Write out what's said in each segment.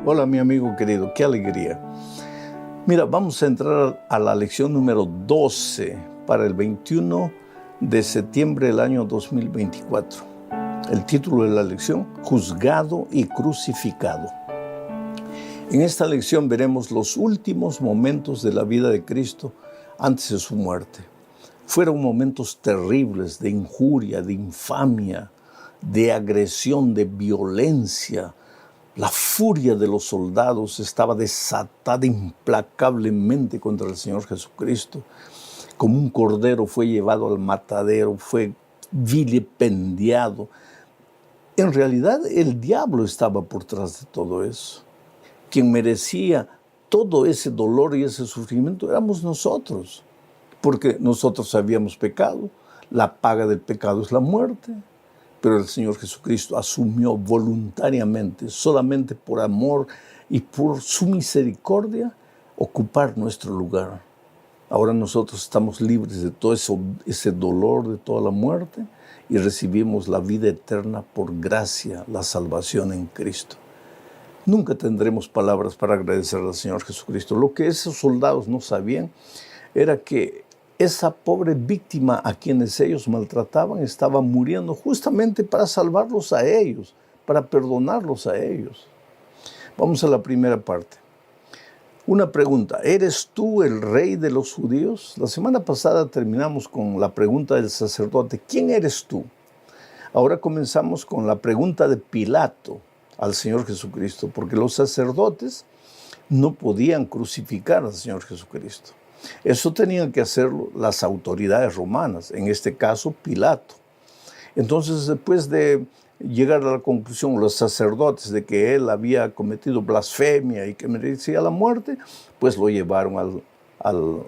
Hola mi amigo querido, qué alegría. Mira, vamos a entrar a la lección número 12 para el 21 de septiembre del año 2024. El título de la lección, Juzgado y Crucificado. En esta lección veremos los últimos momentos de la vida de Cristo antes de su muerte. Fueron momentos terribles de injuria, de infamia, de agresión, de violencia. La furia de los soldados estaba desatada implacablemente contra el Señor Jesucristo. Como un cordero fue llevado al matadero, fue vilipendiado. En realidad, el diablo estaba por detrás de todo eso. Quien merecía todo ese dolor y ese sufrimiento éramos nosotros, porque nosotros habíamos pecado. La paga del pecado es la muerte. Pero el Señor Jesucristo asumió voluntariamente, solamente por amor y por su misericordia, ocupar nuestro lugar. Ahora nosotros estamos libres de todo ese dolor, de toda la muerte, y recibimos la vida eterna por gracia, la salvación en Cristo. Nunca tendremos palabras para agradecer al Señor Jesucristo. Lo que esos soldados no sabían era que esa pobre víctima a quienes ellos maltrataban estaba muriendo justamente para salvarlos a ellos, para perdonarlos a ellos. Vamos a la primera parte. Una pregunta, ¿eres tú el rey de los judíos? La semana pasada terminamos con la pregunta del sacerdote, ¿quién eres tú? Ahora comenzamos con la pregunta de Pilato al Señor Jesucristo, porque los sacerdotes no podían crucificar al Señor Jesucristo. Eso tenían que hacerlo las autoridades romanas, en este caso Pilato. Entonces, después de llegar a la conclusión los sacerdotes de que él había cometido blasfemia y que merecía la muerte, pues lo llevaron al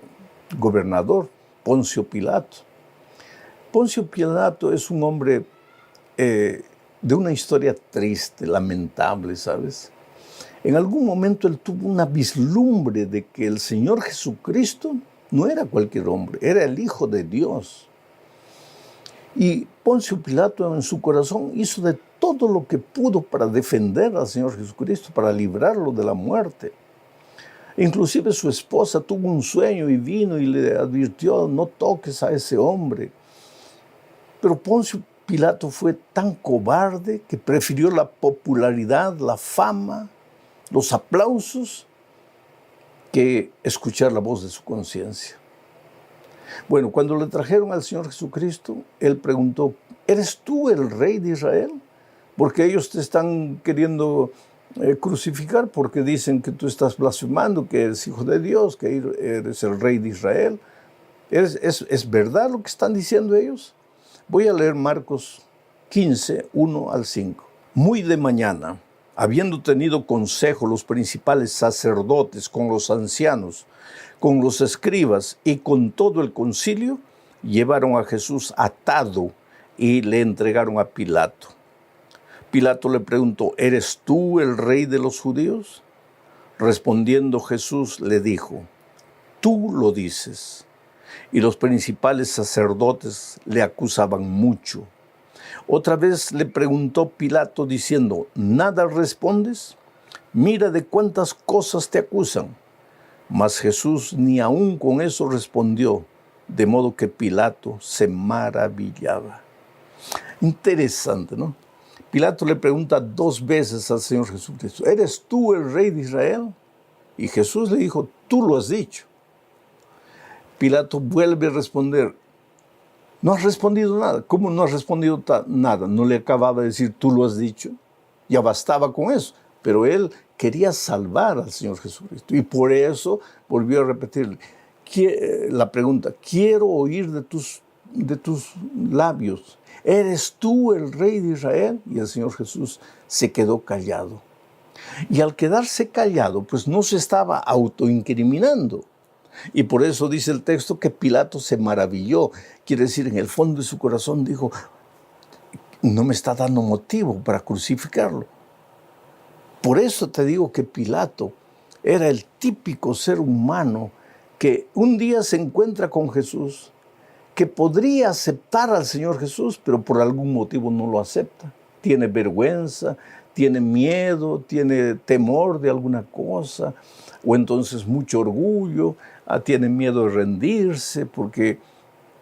gobernador Poncio Pilato. Poncio Pilato es un hombre de una historia triste, lamentable, ¿sabes? En algún momento él tuvo una vislumbre de que el Señor Jesucristo no era cualquier hombre, era el Hijo de Dios. Y Poncio Pilato en su corazón hizo de todo lo que pudo para defender al Señor Jesucristo, para librarlo de la muerte. Inclusive su esposa tuvo un sueño y vino y le advirtió, no toques a ese hombre. Pero Poncio Pilato fue tan cobarde que prefirió la popularidad, la fama, los aplausos, que escuchar la voz de su conciencia. Bueno, cuando le trajeron al Señor Jesucristo, él preguntó, ¿eres tú el rey de Israel? Porque ellos te están queriendo crucificar porque dicen que tú estás blasfemando, que eres hijo de Dios, que eres el rey de Israel. ¿Es verdad lo que están diciendo ellos? Voy a leer Marcos 15, 1 al 5. Muy de mañana, habiendo tenido consejo los principales sacerdotes con los ancianos, con los escribas y con todo el concilio, llevaron a Jesús atado y le entregaron a Pilato. Pilato le preguntó, ¿eres tú el rey de los judíos? Respondiendo Jesús le dijo, tú lo dices. Y los principales sacerdotes le acusaban mucho. Otra vez le preguntó Pilato diciendo, ¿nada respondes? Mira de cuántas cosas te acusan. Mas Jesús ni aun con eso respondió, de modo que Pilato se maravillaba. Interesante, ¿no? Pilato le pregunta dos veces al Señor Jesucristo, ¿eres tú el rey de Israel? Y Jesús le dijo, tú lo has dicho. Pilato vuelve a responder, no has respondido nada. ¿Cómo no has respondido nada? ¿No le acababa de decir, tú lo has dicho? Ya bastaba con eso. Pero él quería salvar al Señor Jesucristo. Y por eso volvió a repetirle la pregunta, quiero oír de tus labios, ¿eres tú el rey de Israel? Y el Señor Jesús se quedó callado. Y al quedarse callado, pues no se estaba autoincriminando. Y por eso dice el texto que Pilato se maravilló. Quiere decir, en el fondo de su corazón dijo, no me está dando motivo para crucificarlo. Por eso te digo que Pilato era el típico ser humano que un día se encuentra con Jesús, que podría aceptar al Señor Jesús, pero por algún motivo no lo acepta. Tiene vergüenza, tiene miedo, tiene temor de alguna cosa, o entonces mucho orgullo, tiene miedo de rendirse, porque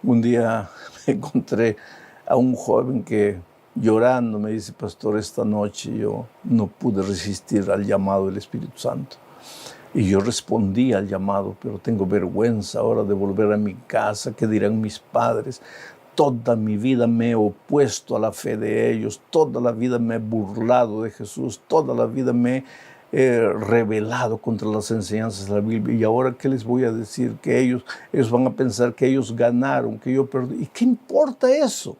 un día me encontré a un joven que llorando me dice: pastor, esta noche yo no pude resistir al llamado del Espíritu Santo. Y yo respondí al llamado, pero tengo vergüenza ahora de volver a mi casa. ¿Qué dirán mis padres? Toda mi vida me he opuesto a la fe de ellos, toda la vida me he burlado de Jesús, toda la vida me he rebelado contra las enseñanzas de la Biblia. Y ahora, ¿qué les voy a decir? Que ellos van a pensar que ellos ganaron, que yo perdí. ¿Y qué importa eso?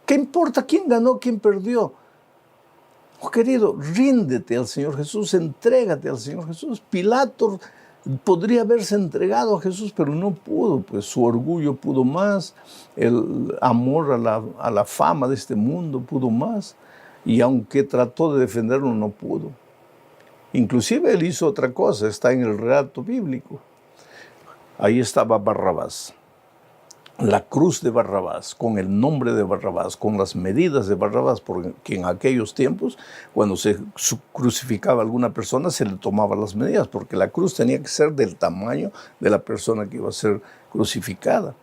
¿Qué importa quién ganó, quién perdió? Oh, querido, ríndete al Señor Jesús, entrégate al Señor Jesús. Pilato podría haberse entregado a Jesús, pero no pudo, pues su orgullo pudo más, el amor a la fama de este mundo pudo más, y aunque trató de defenderlo, no pudo. Inclusive él hizo otra cosa, está en el relato bíblico. Ahí estaba Barrabás. La cruz de Barrabás, con el nombre de Barrabás, con las medidas de Barrabás, porque en aquellos tiempos, cuando se crucificaba a alguna persona, se le tomaban las medidas, porque la cruz tenía que ser del tamaño de la persona que iba a ser crucificada.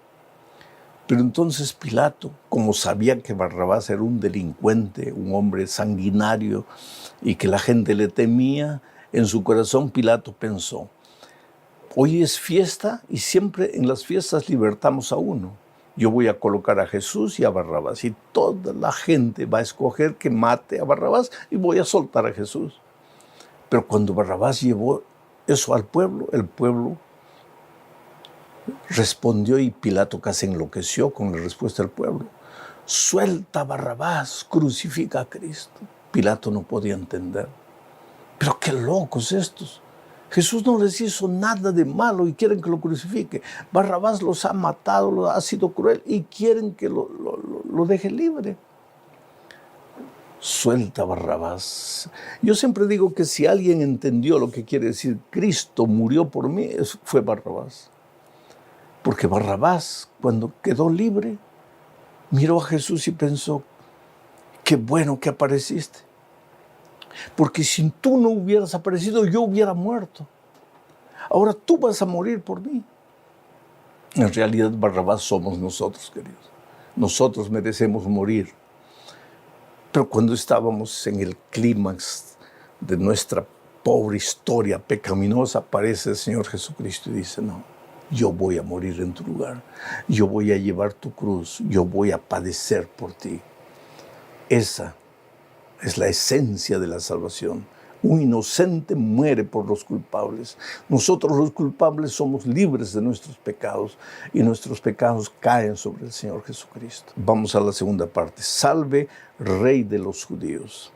Pero entonces Pilato, como sabía que Barrabás era un delincuente, un hombre sanguinario, y que la gente le temía, en su corazón Pilato pensó: hoy es fiesta y siempre en las fiestas libertamos a uno. Yo voy a colocar a Jesús y a Barrabás, y toda la gente va a escoger que mate a Barrabás y voy a soltar a Jesús. Pero cuando Barrabás llevó eso al pueblo, el pueblo respondió, y Pilato casi enloqueció con la respuesta del pueblo: suelta a Barrabás, crucifica a Cristo. Pilato no podía entender. Pero qué locos estos. Jesús no les hizo nada de malo y quieren que lo crucifique. Barrabás los ha matado, ha sido cruel y quieren que lo deje libre. Suelta a Barrabás. Yo siempre digo que si alguien entendió lo que quiere decir Cristo murió por mí, fue Barrabás. Porque Barrabás, cuando quedó libre, miró a Jesús y pensó: qué bueno que apareciste. Porque si tú no hubieras aparecido, yo hubiera muerto. Ahora tú vas a morir por mí. En realidad, Barrabás somos nosotros, queridos. Nosotros merecemos morir. Pero cuando estábamos en el clímax de nuestra pobre historia pecaminosa, aparece el Señor Jesucristo y dice: no, yo voy a morir en tu lugar. Yo voy a llevar tu cruz. Yo voy a padecer por ti. Esa es la esencia de la salvación. Un inocente muere por los culpables. Nosotros los culpables somos libres de nuestros pecados y nuestros pecados caen sobre el Señor Jesucristo. Vamos a la segunda parte. Salve, Rey de los judíos.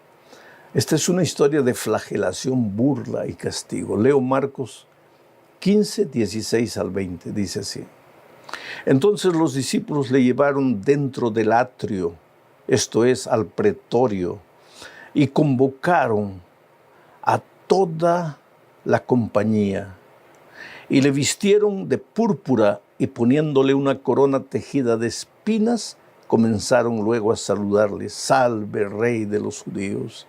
Esta es una historia de flagelación, burla y castigo. Leo Marcos 15, 16 al 20. Dice así: entonces los discípulos le llevaron dentro del atrio, esto es, al pretorio, y convocaron a toda la compañía, y le vistieron de púrpura, y poniéndole una corona tejida de espinas, comenzaron luego a saludarle: salve, Rey de los judíos.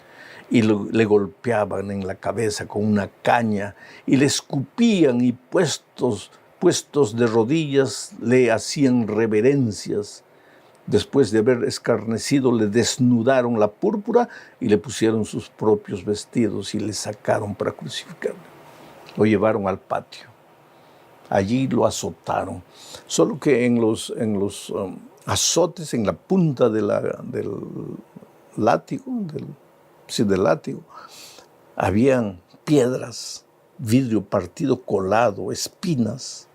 Y le golpeaban en la cabeza con una caña, y le escupían, y puestos de rodillas le hacían reverencias. Después de haber escarnecido, le desnudaron la púrpura y le pusieron sus propios vestidos y le sacaron para crucificarlo. Lo llevaron al patio. Allí lo azotaron. Solo que en los azotes, en la punta del látigo, del látigo, habían piedras, vidrio partido colado, espinas.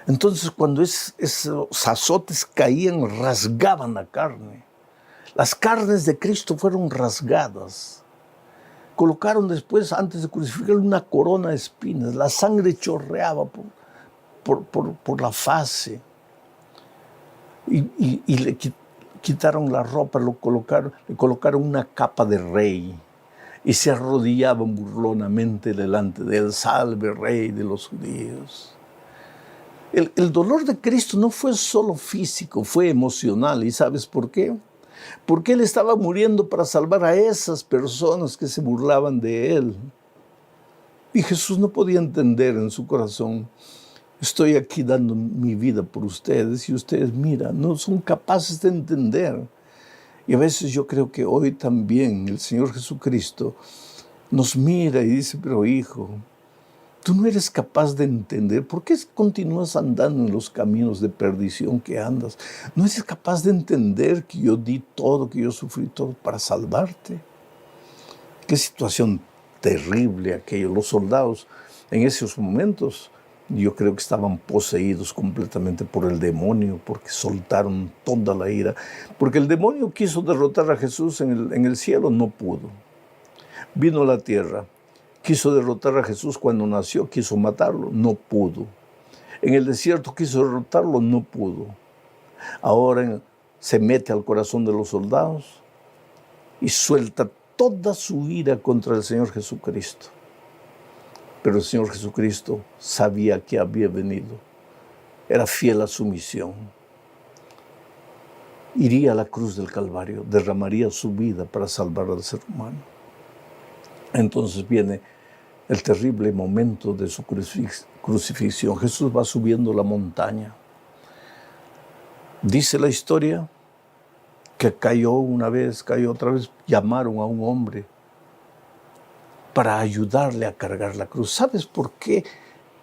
Entonces, cuando esos azotes caían, rasgaban la carne. Las carnes de Cristo fueron rasgadas. Colocaron después, antes de crucificarlo, una corona de espinas. La sangre chorreaba por la fase. Y le quitaron la ropa, le colocaron una capa de rey. Y se arrodillaban burlonamente delante de él: salve, Rey de los judíos. El dolor de Cristo no fue solo físico, fue emocional. ¿Y sabes por qué? Porque Él estaba muriendo para salvar a esas personas que se burlaban de Él. Y Jesús no podía entender en su corazón: estoy aquí dando mi vida por ustedes y ustedes, mira, no son capaces de entender. Y a veces yo creo que hoy también el Señor Jesucristo nos mira y dice: pero hijo, tú no eres capaz de entender. ¿Por qué continúas andando en los caminos de perdición que andas? No eres capaz de entender que yo di todo, que yo sufrí todo para salvarte. Qué situación terrible aquello. Los soldados en esos momentos, yo creo que estaban poseídos completamente por el demonio, porque soltaron toda la ira. Porque el demonio quiso derrotar a Jesús en el cielo, no pudo. Vino a la tierra, quiso derrotar a Jesús cuando nació, quiso matarlo, no pudo. En el desierto quiso derrotarlo, no pudo. Ahora se mete al corazón de los soldados y suelta toda su ira contra el Señor Jesucristo. Pero el Señor Jesucristo sabía que había venido. Era fiel a su misión. Iría a la cruz del Calvario, derramaría su vida para salvar al ser humano. Entonces viene el terrible momento de su crucifixión. Jesús va subiendo la montaña. Dice la historia que cayó una vez, cayó otra vez. Llamaron a un hombre para ayudarle a cargar la cruz. ¿Sabes por qué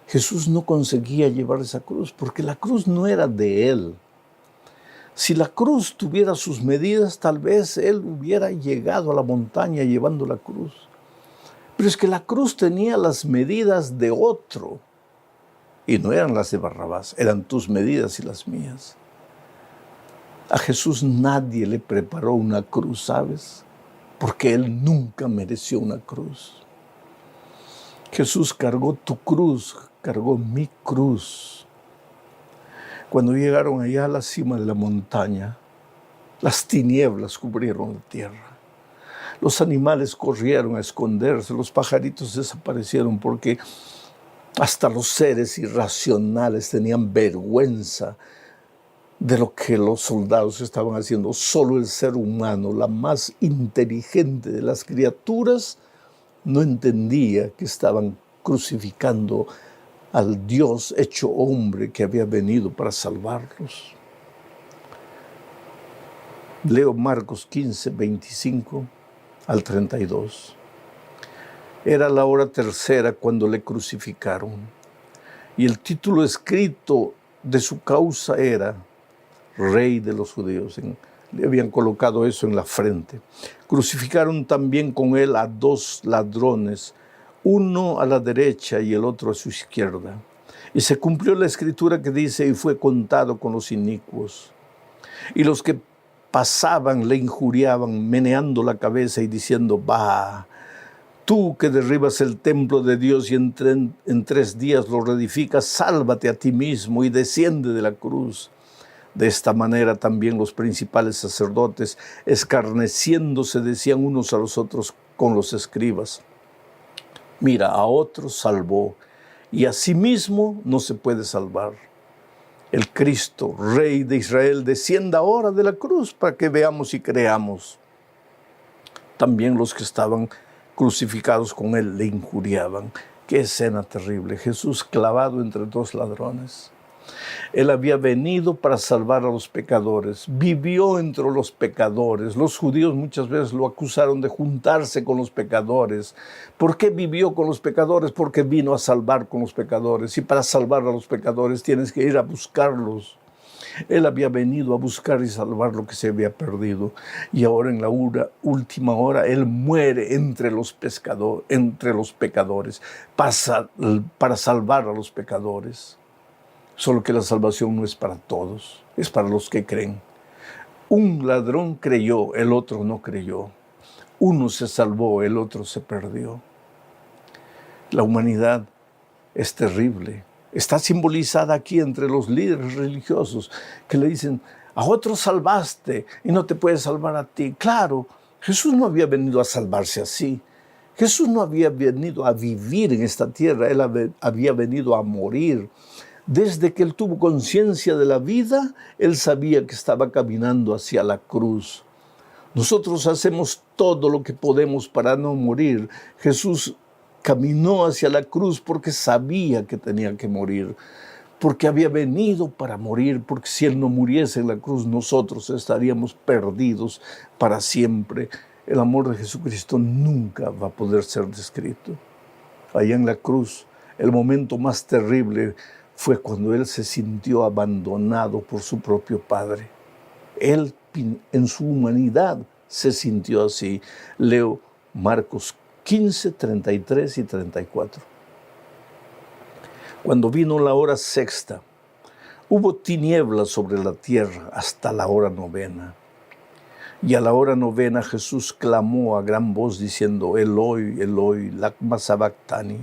Jesús no conseguía llevar esa cruz? Porque la cruz no era de Él. Si la cruz tuviera sus medidas, tal vez Él hubiera llegado a la montaña llevando la cruz. Pero es que la cruz tenía las medidas de otro. Y no eran las de Barrabás, eran tus medidas y las mías. A Jesús nadie le preparó una cruz, ¿sabes? Porque Él nunca mereció una cruz. Jesús cargó tu cruz, cargó mi cruz. Cuando llegaron allá a la cima de la montaña, las tinieblas cubrieron la tierra. Los animales corrieron a esconderse, los pajaritos desaparecieron porque hasta los seres irracionales tenían vergüenza de lo que los soldados estaban haciendo. Solo el ser humano, la más inteligente de las criaturas, no entendía que estaban crucificando al Dios hecho hombre que había venido para salvarlos. Leo Marcos 15, 25 al 32. Era la hora tercera cuando le crucificaron. Y el título escrito de su causa era Rey de los Judíos. Le habían colocado eso en la frente. Crucificaron también con él a 2 ladrones, uno a la derecha y el otro a su izquierda. Y se cumplió la escritura que dice: y fue contado con los inicuos. Y los que pasaban le injuriaban, meneando la cabeza y diciendo: bah, tú que derribas el templo de Dios y en 3 días lo reedificas, sálvate a ti mismo y desciende de la cruz. De esta manera también los principales sacerdotes, escarneciéndose, decían unos a los otros con los escribas: mira, a otros salvó, y a sí mismo no se puede salvar. El Cristo, Rey de Israel, descienda ahora de la cruz para que veamos y creamos. También los que estaban crucificados con él le injuriaban. Qué escena terrible. Jesús clavado entre 2 ladrones. Él había venido para salvar a los pecadores, vivió entre los pecadores. Los judíos muchas veces lo acusaron de juntarse con los pecadores. ¿Por qué vivió con los pecadores? Porque vino a salvar con los pecadores. Y para salvar a los pecadores tienes que ir a buscarlos. Él había venido a buscar y salvar lo que se había perdido. Y ahora en la última hora, Él muere entre los pecadores para salvar a los pecadores. Solo que la salvación no es para todos, es para los que creen. Un ladrón creyó, el otro no creyó. Uno se salvó, el otro se perdió. La humanidad es terrible. Está simbolizada aquí entre los líderes religiosos que le dicen: a otros salvaste y no te puedes salvar a ti. Claro, Jesús no había venido a salvarse así. Jesús no había venido a vivir en esta tierra, Él había venido a morir. Desde que Él tuvo conciencia de la vida, Él sabía que estaba caminando hacia la cruz. Nosotros hacemos todo lo que podemos para no morir. Jesús caminó hacia la cruz porque sabía que tenía que morir, porque había venido para morir, porque si Él no muriese en la cruz, nosotros estaríamos perdidos para siempre. El amor de Jesucristo nunca va a poder ser descrito. Allá en la cruz, el momento más terrible fue cuando Él se sintió abandonado por su propio Padre. Él, en su humanidad, se sintió así. Leo Marcos 15, 33 y 34. Cuando vino la hora sexta, hubo tinieblas sobre la tierra hasta la hora novena. Y a la hora novena Jesús clamó a gran voz diciendo, Eloi, Eloi, lama sabactani,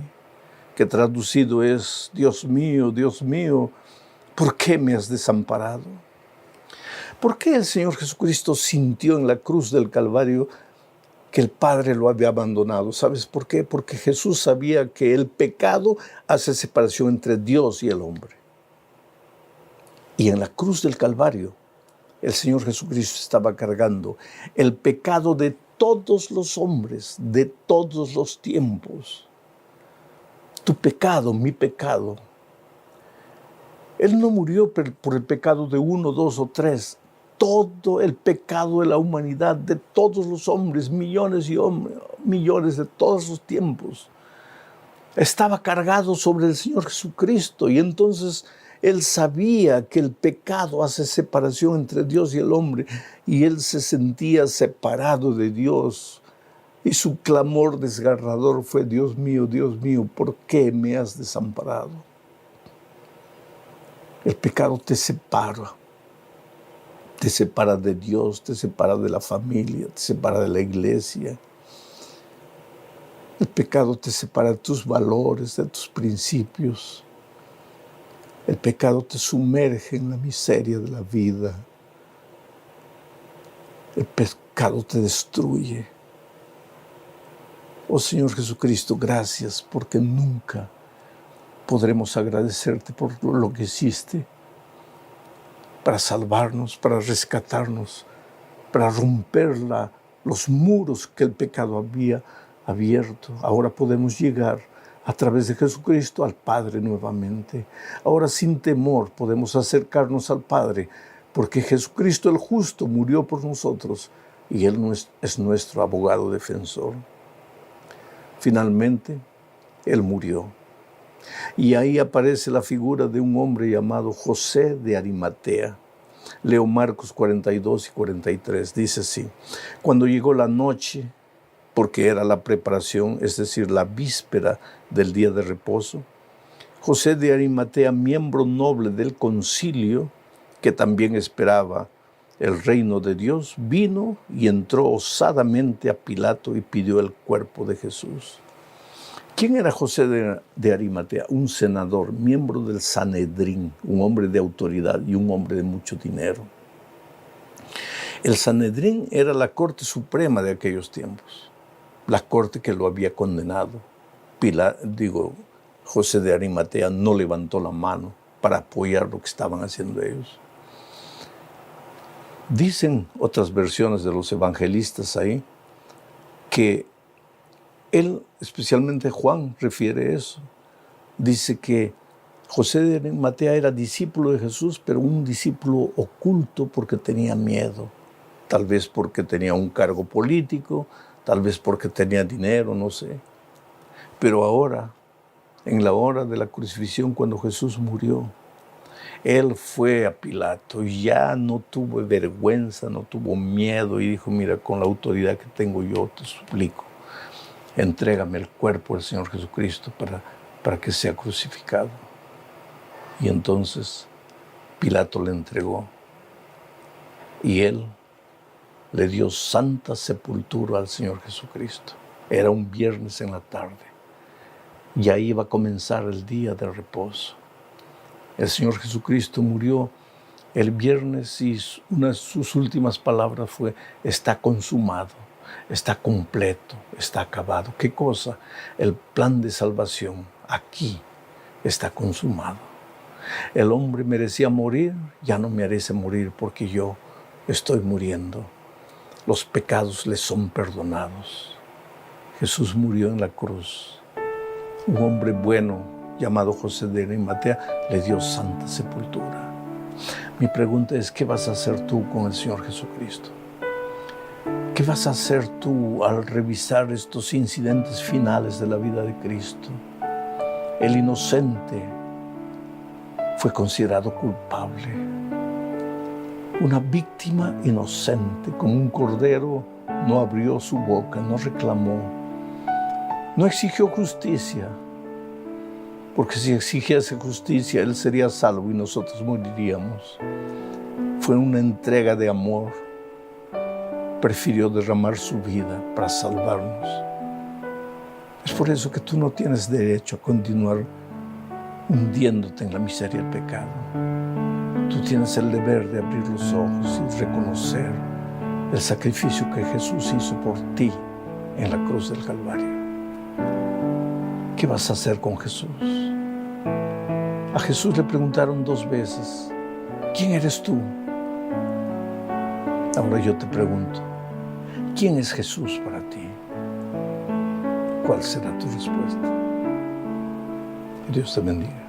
que traducido es, Dios mío, ¿por qué me has desamparado? ¿Por qué el Señor Jesucristo sintió en la cruz del Calvario que el Padre lo había abandonado? ¿Sabes por qué? Porque Jesús sabía que el pecado hace separación entre Dios y el hombre. Y en la cruz del Calvario, el Señor Jesucristo estaba cargando el pecado de todos los hombres, de todos los tiempos. Tu pecado, mi pecado. Él no murió por el pecado de uno, dos o tres. Todo el pecado de la humanidad, de todos los hombres, millones y millones de todos los tiempos, estaba cargado sobre el Señor Jesucristo. Y entonces Él sabía que el pecado hace separación entre Dios y el hombre, y Él se sentía separado de Dios. Y su clamor desgarrador fue, Dios mío, ¿por qué me has desamparado? El pecado te separa de Dios, te separa de la familia, te separa de la iglesia. El pecado te separa de tus valores, de tus principios. El pecado te sumerge en la miseria de la vida. El pecado te destruye. Oh Señor Jesucristo, gracias porque nunca podremos agradecerte por lo que hiciste para salvarnos, para rescatarnos, para romper los muros que el pecado había abierto. Ahora podemos llegar a través de Jesucristo al Padre nuevamente. Ahora sin temor podemos acercarnos al Padre, porque Jesucristo el justo murió por nosotros y Él es nuestro abogado defensor. Finalmente, Él murió. Y ahí aparece la figura de un hombre llamado José de Arimatea. Leo Marcos 42 y 43, dice así: cuando llegó la noche, porque era la preparación, es decir, la víspera del día de reposo, José de Arimatea, miembro noble del concilio, que también esperaba el reino de Dios, vino y entró osadamente a Pilato y pidió el cuerpo de Jesús. ¿Quién era José de Arimatea? Un senador, miembro del Sanedrín, un hombre de autoridad y un hombre de mucho dinero. El Sanedrín era la corte suprema de aquellos tiempos, la corte que lo había condenado. José de Arimatea no levantó la mano para apoyar lo que estaban haciendo ellos. Dicen otras versiones de los evangelistas ahí que él, especialmente Juan, refiere eso. Dice que José de Arimatea era discípulo de Jesús, pero un discípulo oculto porque tenía miedo. Tal vez porque tenía un cargo político, tal vez porque tenía dinero, no sé. Pero ahora, en la hora de la crucifixión, cuando Jesús murió, Él fue a Pilato y ya no tuvo vergüenza, no tuvo miedo y dijo, mira, con la autoridad que tengo yo te suplico, entrégame el cuerpo del Señor Jesucristo para que sea crucificado. Y entonces Pilato le entregó y Él le dio santa sepultura al Señor Jesucristo. Era un viernes en la tarde. Y ahí iba a comenzar el día de reposo. El Señor Jesucristo murió el viernes y una de sus últimas palabras fue, está consumado, está completo, está acabado. ¿Qué cosa? El plan de salvación aquí está consumado. El hombre merecía morir, ya no merece morir porque yo estoy muriendo. Los pecados le son perdonados. Jesús murió en la cruz. Un hombre bueno llamado José de Arimatea le dio santa sepultura. Mi pregunta es, ¿qué vas a hacer tú con el Señor Jesucristo? ¿Qué vas a hacer tú al revisar estos incidentes finales de la vida de Cristo? El inocente fue considerado culpable. Una víctima inocente, como un cordero, no abrió su boca, no reclamó, no exigió justicia, porque si exigiese justicia, él sería salvo y nosotros moriríamos. Fue una entrega de amor. Prefirió derramar su vida para salvarnos. Es por eso que tú no tienes derecho a continuar hundiéndote en la miseria del pecado. Tú tienes el deber de abrir los ojos y reconocer el sacrificio que Jesús hizo por ti en la cruz del Calvario. ¿Qué vas a hacer con Jesús? A Jesús le preguntaron 2 veces, ¿quién eres tú? Ahora yo te pregunto, ¿quién es Jesús para ti? ¿Cuál será tu respuesta? Que Dios te bendiga.